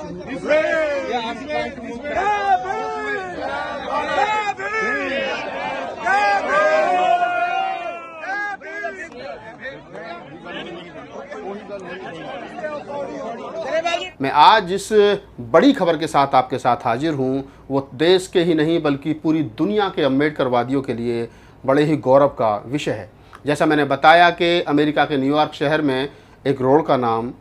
मैं आज जिस बड़ी खबर के साथ आपके साथ हाजिर हूं, वो देश के ही नहीं बल्कि पूरी दुनिया के अम्बेडकरवादियों के लिए बड़े ही गौरव का विषय है। जैसा मैंने बताया कि अमेरिका के न्यूयॉर्क शहर में एक रोड का नाम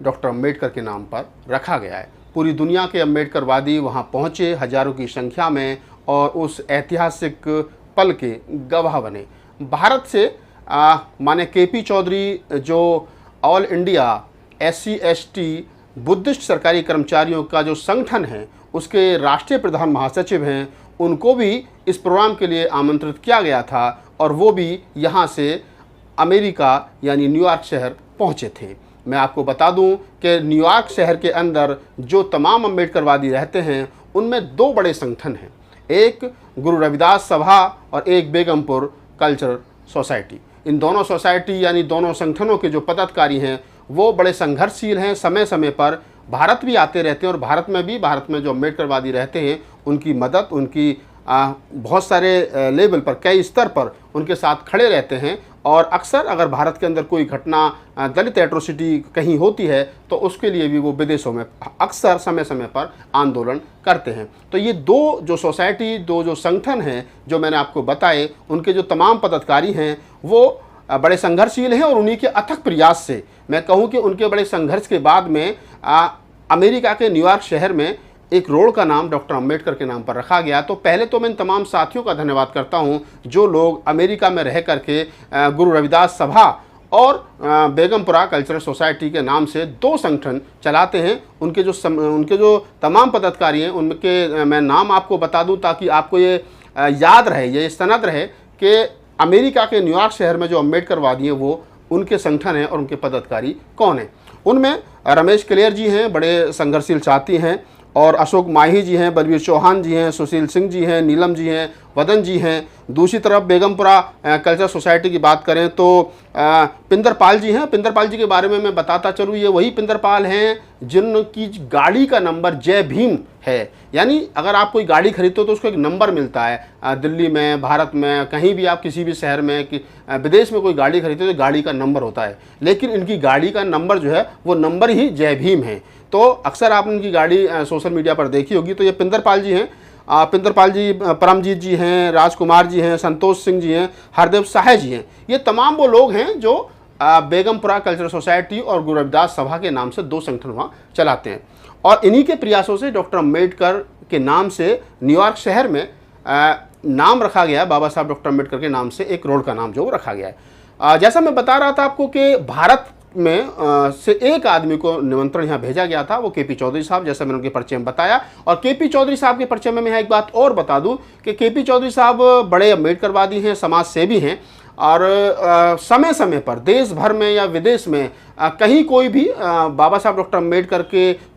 डॉक्टर अम्बेडकर के नाम पर रखा गया है। पूरी दुनिया के अम्बेडकरवादी वहां पहुंचे हजारों की संख्या में और उस ऐतिहासिक पल के गवाह बने। भारत से माने केपी चौधरी जो ऑल इंडिया SC/ST बुद्धिस्ट सरकारी कर्मचारियों का जो संगठन है उसके राष्ट्रीय प्रधान महासचिव हैं, उनको भी इस प्रोग्राम के लिए आमंत्रित किया गया था और वो भी यहाँ से अमेरिका यानी न्यूयॉर्क शहर पहुँचे थे। मैं आपको बता दूं कि न्यूयॉर्क शहर के अंदर जो तमाम अम्बेडकरवादी रहते हैं उनमें दो बड़े संगठन हैं, एक गुरु रविदास सभा और एक बेगमपुर कल्चरल सोसाइटी। इन दोनों सोसाइटी यानी दोनों संगठनों के जो पदाधिकारी हैं वो बड़े संघर्षशील हैं, समय समय पर भारत भी आते रहते हैं और भारत में जो अम्बेडकरवादी रहते हैं उनकी मदद, उनकी बहुत सारे लेवल पर, कई स्तर पर उनके साथ खड़े रहते हैं। और अक्सर अगर भारत के अंदर कोई घटना, दलित एट्रोसिटी कहीं होती है तो उसके लिए भी वो विदेशों में अक्सर समय समय पर आंदोलन करते हैं। तो ये दो जो सोसाइटी, दो जो संगठन हैं जो मैंने आपको बताए, उनके जो तमाम पदाधिकारी हैं वो बड़े संघर्षशील हैं और उन्हीं के अथक प्रयास से, मैं कहूँ कि उनके बड़े संघर्ष के बाद में अमेरिका के न्यूयॉर्क शहर में एक रोड का नाम डॉक्टर अम्बेडकर के नाम पर रखा गया। तो पहले तो मैं इन तमाम साथियों का धन्यवाद करता हूं जो लोग अमेरिका में रह करके गुरु रविदास सभा और बेगमपुरा कल्चरल सोसाइटी के नाम से दो संगठन चलाते हैं। उनके जो तमाम पदाधिकारी हैं उनके मैं नाम आपको बता दूं ताकि आपको ये याद रहे, ये सनद रहे कि अमेरिका के न्यूयॉर्क शहर में जो अम्बेडकरवादी हैं वो उनके संगठन हैं और उनके पदाधिकारी कौन हैं। उनमें रमेश क्लेयर जी हैं, बड़े संघर्षशील साथी हैं, और अशोक माही जी हैं, बलवीर चौहान जी हैं, सुशील सिंह जी हैं, नीलम जी हैं, वदन जी हैं। दूसरी तरफ बेगमपुरा कल्चर सोसाइटी की बात करें तो पिंदरपाल जी हैं। पिंदरपाल जी के बारे में मैं बताता चलूँ, ये वही पिंदरपाल हैं जिनकी गाड़ी का नंबर जय भीम है। यानी अगर आप कोई गाड़ी खरीदते हो तो उसको एक नंबर मिलता है। दिल्ली में, भारत में, कहीं भी आप किसी भी शहर में, विदेश में कोई गाड़ी खरीदते हो तो गाड़ी का नंबर होता है, लेकिन इनकी गाड़ी का नंबर जो है वो नंबर ही जय भीम है। तो अक्सर आपने इनकी गाड़ी सोशल मीडिया पर देखी होगी। तो ये पिंदरपाल जी हैं। पिंदरपाल जी, परमजीत जी हैं, राजकुमार जी हैं, संतोष सिंह जी हैं, हरदेव साहे जी हैं। ये तमाम वो लोग हैं जो बेगमपुरा कल्चरल सोसाइटी और गुरु रविदास सभा के नाम से दो संगठन वहाँ चलाते हैं। और इन्हीं के प्रयासों से डॉक्टर अम्बेडकर के नाम से न्यूयॉर्क शहर में नाम रखा गया, बाबा साहब डॉक्टर अम्बेडकर के नाम से एक रोड का नाम जो रखा गया है। जैसा मैं बता रहा था आपको कि भारत में से एक आदमी को निमंत्रण यहाँ भेजा गया था, वो केपी चौधरी साहब, जैसा मैंने उनके परिचय में बताया। और केपी चौधरी साहब के परिचय में मैं एक बात और बता दूं कि केपी चौधरी साहब बड़े अम्बेडकरवादी हैं, समाज सेवी हैं और समय समय पर देश भर में या विदेश में कहीं कोई भी बाबा साहब डॉक्टर अम्बेडकर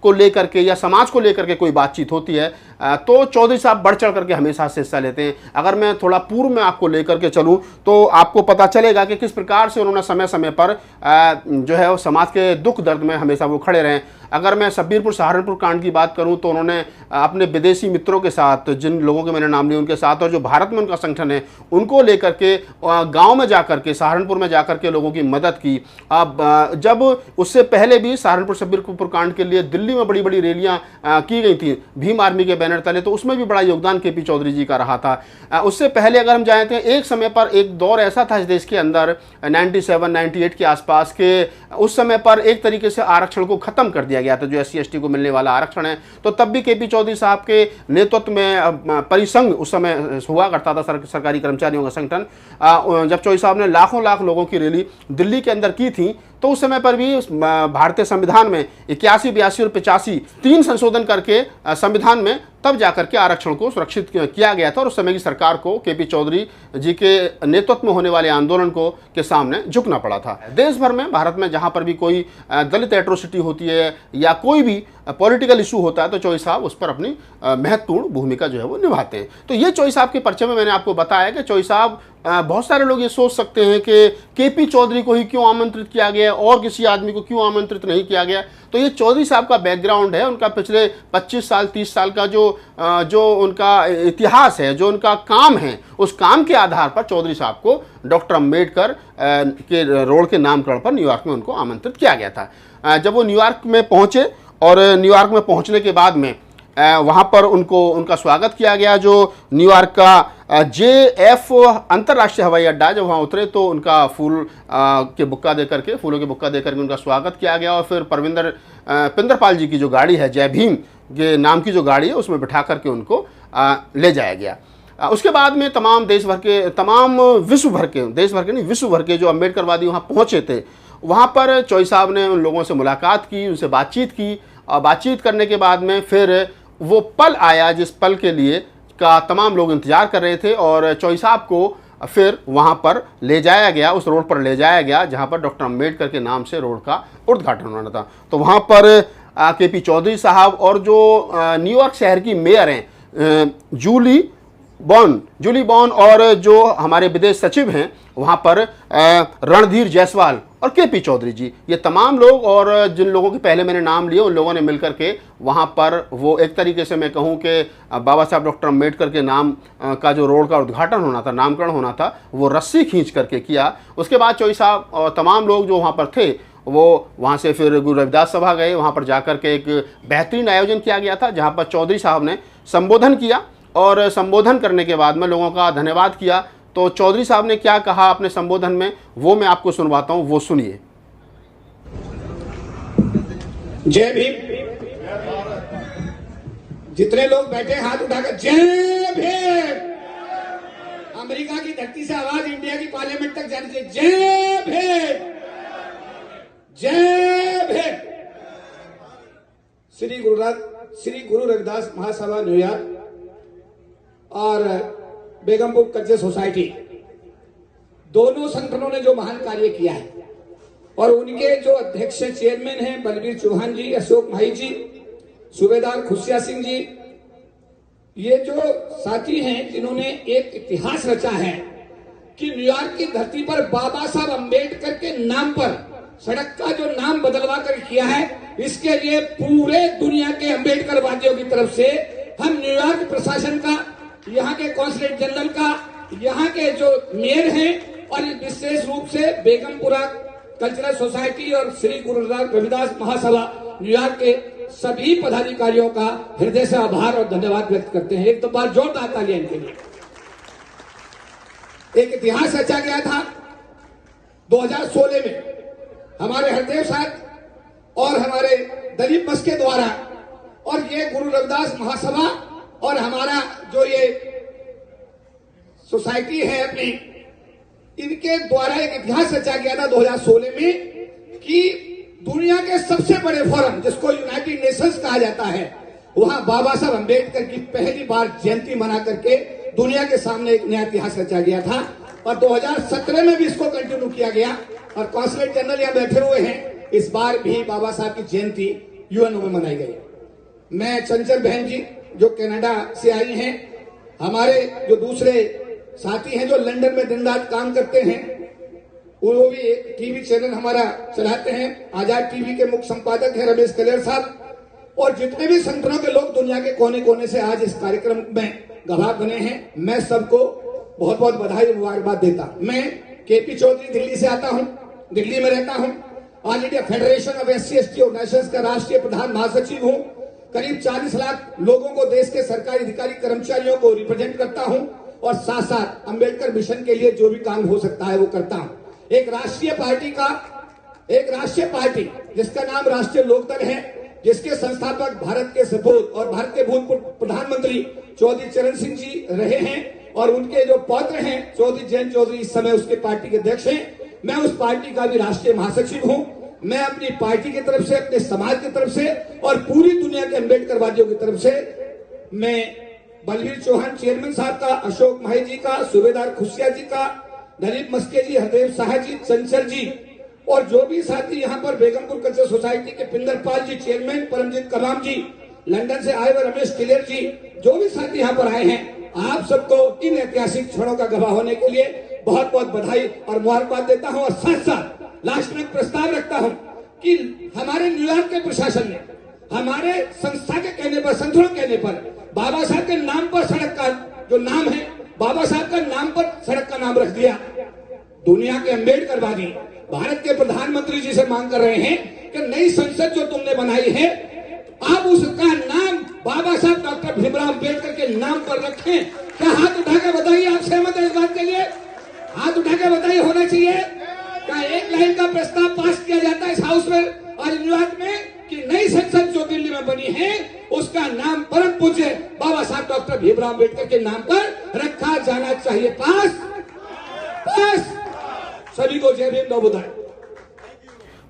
को लेकर के या समाज को लेकर के कोई बातचीत होती है तो चौधरी साहब बढ़ चढ़ करके हमेशा से हिस्सा लेते हैं। अगर मैं थोड़ा पूर्व में आपको लेकर के चलूँ तो आपको पता चलेगा कि किस प्रकार से उन्होंने समय समय पर जो है वो समाज के दुख दर्द में हमेशा वो खड़े रहे। अगर मैं शब्बीरपुर सहारनपुर कांड की बात करूं तो उन्होंने अपने विदेशी मित्रों के साथ, जिन लोगों के मैंने नाम लिए उनके साथ, और जो भारत में उनका संगठन है उनको लेकर के गांव में जाकर के, सहारनपुर में जाकर के लोगों की मदद की। अब जब उससे पहले भी सहारनपुर शब्बीरपुर कांड के लिए दिल्ली में बड़ी बड़ी रैलियां की गई थी भीम आर्मी के बैनर तले, तो उसमें भी बड़ा योगदान केपी चौधरी जी का रहा था। उससे पहले अगर हम जाए तो एक समय पर एक दौर ऐसा था इस देश के अंदर 97-98 के आसपास के, उस समय पर एक तरीके से आरक्षण को खत्म कर दिया गया था, जो SC/ST को मिलने वाला आरक्षण है। तो तब भी केपी चौधरी साहब के नेतृत्व में परिसंघ उस समय हुआ करता था, सरकारी कर्मचारियों का संगठन। जब चौधरी साहब ने लाखों लाख लोगों की रैली दिल्ली के अंदर की थी तो उस समय पर भी भारतीय संविधान में 81, 82 और 85 3 संशोधन करके संविधान में तब जाकर के आरक्षण को सुरक्षित किया गया था और उस समय की सरकार को केपी चौधरी जी के नेतृत्व में होने वाले आंदोलन को के सामने झुकना पड़ा था। देश भर में, भारत में जहां पर भी कोई दलित एट्रोसिटी होती है या कोई भी पॉलिटिकल इशू होता है तो चौधरी साहब उस पर अपनी महत्वपूर्ण भूमिका जो है वो निभाते हैं। तो ये चौधरी साहब के परिचय में मैंने आपको बताया कि चौधरी साहब, बहुत सारे लोग ये सोच सकते हैं कि केपी चौधरी को ही क्यों आमंत्रित किया गया और किसी आदमी को क्यों आमंत्रित नहीं किया गया। तो ये चौधरी साहब का बैकग्राउंड है, उनका पिछले 25 साल 30 साल का जो उनका इतिहास है, जो उनका काम है, उस काम के आधार पर चौधरी साहब को डॉक्टर अम्बेडकर के रोड के नामकरण पर न्यूयॉर्क में उनको आमंत्रित किया गया था। जब वो न्यूयॉर्क में पहुँचे और न्यूयॉर्क में पहुँचने के बाद में वहाँ पर उनका स्वागत किया गया। जो न्यूयॉर्क का JF अंतर्राष्ट्रीय हवाई अड्डा, जब वहाँ उतरे तो उनका फूलों के बुक्का दे करके उनका स्वागत किया गया और फिर पिंदरपाल जी की जो गाड़ी है, जय भीम के नाम की जो गाड़ी है, उसमें बिठा करके उनको ले जाया गया। उसके बाद में विश्व भर के जो अम्बेडकरवादी वहाँ पहुँचे थे, वहाँ पर चौधरी साहब ने उन लोगों से मुलाकात की, उनसे बातचीत की और बातचीत करने के बाद में फिर वो पल आया जिस पल के लिए का तमाम लोग इंतज़ार कर रहे थे और चौधरी साहब को फिर वहाँ पर ले जाया गया, उस रोड पर ले जाया गया जहाँ पर डॉक्टर अम्बेडकर के नाम से रोड का उद्घाटन होना था। तो वहाँ पर केपी चौधरी साहब और जो न्यूयॉर्क शहर की मेयर हैं जूली बॉर्न और जो हमारे विदेश सचिव हैं वहाँ पर रणधीर जायसवाल और केपी चौधरी जी, ये तमाम लोग और जिन लोगों के पहले मैंने नाम लिए, उन लोगों ने मिलकर के वहाँ पर वो एक तरीके से मैं कहूँ कि बाबा साहब डॉक्टर अम्बेडकर के नाम का जो रोड का उद्घाटन होना था, नामकरण होना था, वो रस्सी खींच करके किया। उसके बाद चौधरी साहब और तमाम लोग जो वहाँ पर थे वो वहाँ से फिर गुरु रविदास सभा गए। वहाँ पर जाकर के एक बेहतरीन आयोजन किया गया था जहाँ पर चौधरी साहब ने संबोधन किया और संबोधन करने के बाद में लोगों का धन्यवाद किया। तो चौधरी साहब ने क्या कहा अपने संबोधन में, वो मैं आपको सुनवाता हूं, वो सुनिए। जय भीम। जितने लोग बैठे हाथ उठाकर जय भीम। अमेरिका की धरती से आवाज इंडिया की पार्लियामेंट तक जानी चाहिए, जय भीम, जय भीम। श्री गुरु रविदास महासभा न्यूयॉर्क और बेगमपुर कल्चरल सोसाइटी, दोनों संगठनों ने जो महान कार्य किया है और उनके जो अध्यक्ष चेयरमैन हैं बलबीर चौहान जी, अशोक भाई जी, सूबेदार खुशिया सिंह जी, ये जो साथी हैं जिन्होंने एक इतिहास रचा है कि न्यूयॉर्क की धरती पर बाबा साहब अम्बेडकर के नाम पर सड़क का जो नाम बदलवा कर किया है, इसके लिए पूरे दुनिया के अम्बेडकरवादियों की तरफ से हम न्यूयॉर्क प्रशासन का, यहाँ के कॉन्सुलेट जनरल का, यहाँ के जो मेयर हैं और विशेष रूप से बेगमपुरा कल्चरल सोसाइटी और श्री गुरु रविदास महासभा न्यूयॉर्क के सभी पदाधिकारियों का हृदय से आभार और धन्यवाद व्यक्त करते हैं। एक तो बार जोरदार तालियां इनके लिए। एक इतिहास रचा गया था 2016 में हमारे हरदेव साहब और हमारे दलीप बस के द्वारा, और ये गुरु रविदास महासभा और हमारा जो ये सोसाइटी है अपनी, इनके द्वारा एक इतिहास रचा गया था 2016 में कि दुनिया के सबसे बड़े फोरम जिसको यूनाइटेड नेशंस कहा जाता है, वहां बाबा साहब अम्बेडकर की पहली बार जयंती मना करके दुनिया के सामने एक नया इतिहास रचा गया था। और 2017 में भी इसको कंटिन्यू किया गया और कॉन्सुलेट जनरल यहाँ बैठे हुए हैं, इस बार भी बाबा साहब की जयंती यूएनओ में मनाई गई। मैं चंचल बहन जी जो कनाडा से आई हैं, हमारे जो दूसरे साथी हैं जो लंदन में दिन रात काम करते हैं, वो भी एक टीवी चैनल हमारा चलाते हैं, आजाद टीवी के मुख्य संपादक हैं रमेश कलेर साहब, और जितने भी संगठनों के लोग दुनिया के कोने कोने से आज इस कार्यक्रम में गवाह बने हैं, मैं सबको बहुत बहुत बधाई और मुबारकबाद देता। मैं केपी चौधरी दिल्ली से आता हूं, दिल्ली में रहता हूं, all India federation of SC/ST organisations का राष्ट्रीय प्रधान महासचिव हूं। करीब 40 लाख लोगों को, देश के सरकारी अधिकारी कर्मचारियों को रिप्रेजेंट करता हूं और साथ साथ अंबेडकर मिशन के लिए जो भी काम हो सकता है वो करता हूं। एक राष्ट्रीय पार्टी जिसका नाम राष्ट्रीय लोकदल है, जिसके संस्थापक भारत के सपूत और भारत के भूतपूर्व प्रधानमंत्री चौधरी चरण सिंह जी रहे हैं और उनके जो पौत्र हैं चौधरी जयंत चौधरी इस समय उसके पार्टी के अध्यक्ष हैं। मैं उस पार्टी का भी राष्ट्रीय महासचिव हूं। मैं अपनी पार्टी की तरफ से, अपने समाज की तरफ से और पूरी दुनिया के अम्बेडकरवादियों की तरफ से मैं बलवीर चौहान चेयरमैन साहब का, अशोक माही जी का, सूबेदार खुशिया जी का, दलीप मस्के जी, हरदेव शाह जी, चंचल जी और जो भी साथी यहाँ पर बेगमपुर कल्चर सोसाइटी के पिंदरपाल जी चेयरमैन, परमजीत कलाम जी, लंदन से आए हुए रमेश किलेर जी, जो भी साथी यहाँ पर आए हैं, आप सबको इन ऐतिहासिक क्षणों का गवाह होने के लिए बहुत बहुत बधाई और मुबारकबाद देता हूँ। और साथ साथ लास्ट में एक प्रस्ताव रखता हूँ कि हमारे न्यूयॉर्क के प्रशासन ने हमारे संस्था के कहने पर, संगठनों के कहने पर, बाबा साहब के नाम पर सड़क का जो नाम है, बाबा साहब का नाम पर सड़क का नाम रख दिया। दुनिया के अम्बेडकरवादी भारत के प्रधानमंत्री जी से मांग कर रहे हैं कि नई संसद जो तुमने बनाई है, आप उसका नाम बाबा साहब डॉक्टर भीमराव अम्बेडकर के नाम पर रखें। क्या हाथ उठा के बताइए, आप सहमत हैं इस बात के लिए? हाथ उठा के बताइए, होना चाहिए। क्या एक लाइन का प्रस्ताव पास किया जाता है इस हाउस में आज न्यूयॉर्क में कि नई संसद जो दिल्ली में बनी है उसका नाम परम पूज्य बाबा साहब डॉक्टर भीमराव अम्बेडकर के नाम पर रखा जाना चाहिए। पास पास। सभी को जय भीम, नवोदय।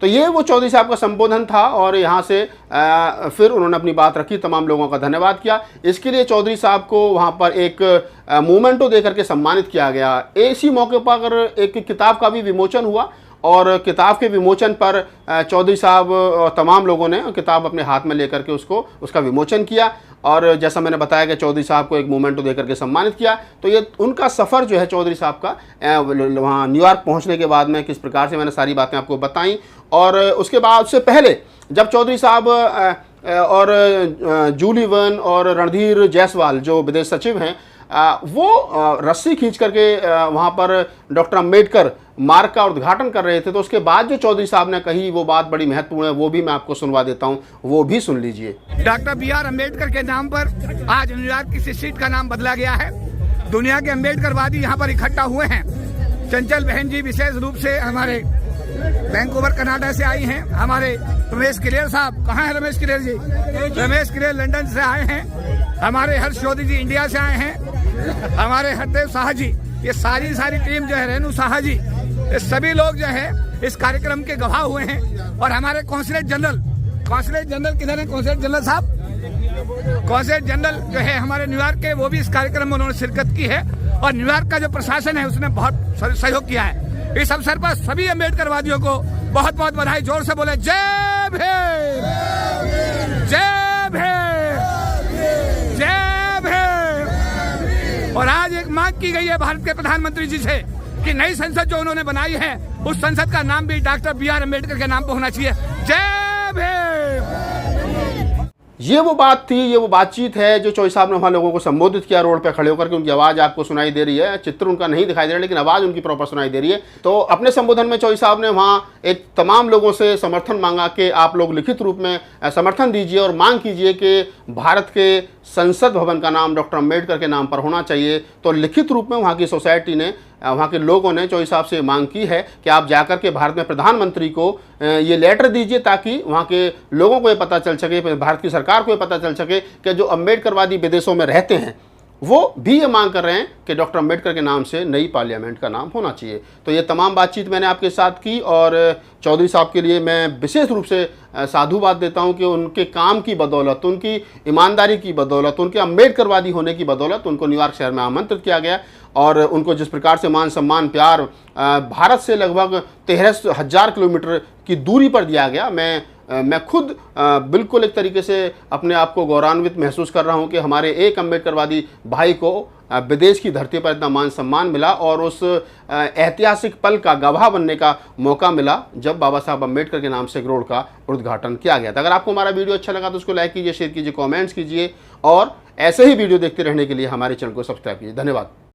तो ये वो चौधरी साहब का संबोधन था और यहाँ से फिर उन्होंने अपनी बात रखी, तमाम लोगों का धन्यवाद किया। इसके लिए चौधरी साहब को वहाँ पर एक मोमेंटो दे करके सम्मानित किया गया। इसी मौके पर एक किताब का भी विमोचन हुआ और किताब के विमोचन पर चौधरी साहब और तमाम लोगों ने किताब अपने हाथ में लेकर के उसका विमोचन किया और जैसा मैंने बताया कि चौधरी साहब को एक मोमेंटो देकर के सम्मानित किया। तो ये उनका सफ़र जो है चौधरी साहब का वहाँ न्यूयॉर्क पहुँचने के बाद में किस प्रकार से, मैंने सारी बातें आपको बताई। और उसके बाद उससे पहले जब चौधरी साहब और जूली वन और रणधीर जायसवाल जो विदेश सचिव हैं, वो रस्सी खींच करके वहाँ पर डॉक्टर अम्बेडकर मार्ग का उद्घाटन कर रहे थे, तो उसके बाद जो चौधरी साहब ने कही वो बात बड़ी महत्वपूर्ण है, वो भी मैं आपको सुनवा देता हूँ, वो भी सुन लीजिए। Doctor B.R. अम्बेडकर के नाम पर आज न्यूयॉर्क की स्ट्रीट का नाम बदला गया है। दुनिया के अम्बेडकरवादी यहाँ पर इकट्ठा हुए हैं। चंचल बहन जी विशेष रूप से हमारे वैंकूवर कनाडा से आई हैं। हमारे रमेश किलेर साहब, कहाँ है रमेश किलेर जी? रमेश किलेर लंदन से आए हैं। हमारे हर्ष चौधरी जी इंडिया से आए हैं। हमारे हरदेव शाह जी, ये सारी टीम जो है, रेणु शाह जी, ये सभी लोग जो है इस कार्यक्रम के गवाह हुए हैं। और हमारे कॉन्सुलेट जनरल किधर है? कॉन्सुलेट जनरल साहब, कॉन्सुलेट जनरल जो है हमारे न्यूयॉर्क के, वो भी इस कार्यक्रम में उन्होंने शिरकत की है। और न्यूयॉर्क का जो प्रशासन है उसने बहुत सहयोग किया है। इस अवसर पर सभी अम्बेडकरवादियों को बहुत बहुत बधाई। जोर से बोले जय भीम, जय भीम, जय भीम। और आज एक मांग की गई है भारत के प्रधानमंत्री जी से कि नई संसद जो उन्होंने बनाई है उस संसद का नाम भी डॉक्टर B.R. अम्बेडकर के नाम पर होना चाहिए। जय भीम। ये वो बात थी, ये वो बातचीत है जो चौधरी साहब ने वहाँ लोगों को संबोधित किया रोड पे खड़े होकर के। उनकी आवाज़ आपको सुनाई दे रही है, चित्र उनका नहीं दिखाई दे रहा है लेकिन आवाज़ उनकी प्रॉपर सुनाई दे रही है। तो अपने संबोधन में चौधरी साहब ने वहाँ एक तमाम लोगों से समर्थन मांगा कि आप लोग लिखित रूप में समर्थन दीजिए और मांग कीजिए कि भारत के संसद भवन का नाम डॉक्टर अम्बेडकर के नाम पर होना चाहिए। तो लिखित रूप में वहाँ की सोसाइटी ने, वहाँ के लोगों ने चौधरी साहब से मांग की है कि आप जाकर के भारत में प्रधानमंत्री को ये लेटर दीजिए ताकि वहाँ के लोगों को ये पता चल सके, भारत की सरकार को ये पता चल सके कि जो अम्बेडकरवादी विदेशों में रहते हैं वो भी ये मांग कर रहे हैं कि डॉक्टर अम्बेडकर के नाम से नई पार्लियामेंट का नाम होना चाहिए। तो ये तमाम बातचीत मैंने आपके साथ की और चौधरी साहब के लिए मैं विशेष रूप से साधुवाद देता हूं कि उनके काम की बदौलत, उनकी ईमानदारी की बदौलत, उनके अम्बेडकरवादी होने की बदौलत उनको न्यूयॉर्क शहर में आमंत्रित किया गया और उनको जिस प्रकार से मान सम्मान प्यार भारत से लगभग 13,000 किलोमीटर की दूरी पर दिया गया, मैं खुद बिल्कुल एक तरीके से अपने आप को गौरवान्वित महसूस कर रहा हूं कि हमारे एक अम्बेडकरवादी भाई को विदेश की धरती पर इतना मान सम्मान मिला और उस ऐतिहासिक पल का गवाह बनने का मौका मिला जब बाबा साहब अम्बेडकर के नाम से एक रोड का उद्घाटन किया गया था। अगर आपको हमारा वीडियो अच्छा लगा तो उसको लाइक कीजिए, शेयर कीजिए, कमेंट्स कीजिए और ऐसे ही वीडियो देखते रहने के लिए हमारे चैनल को सब्सक्राइब कीजिए। धन्यवाद।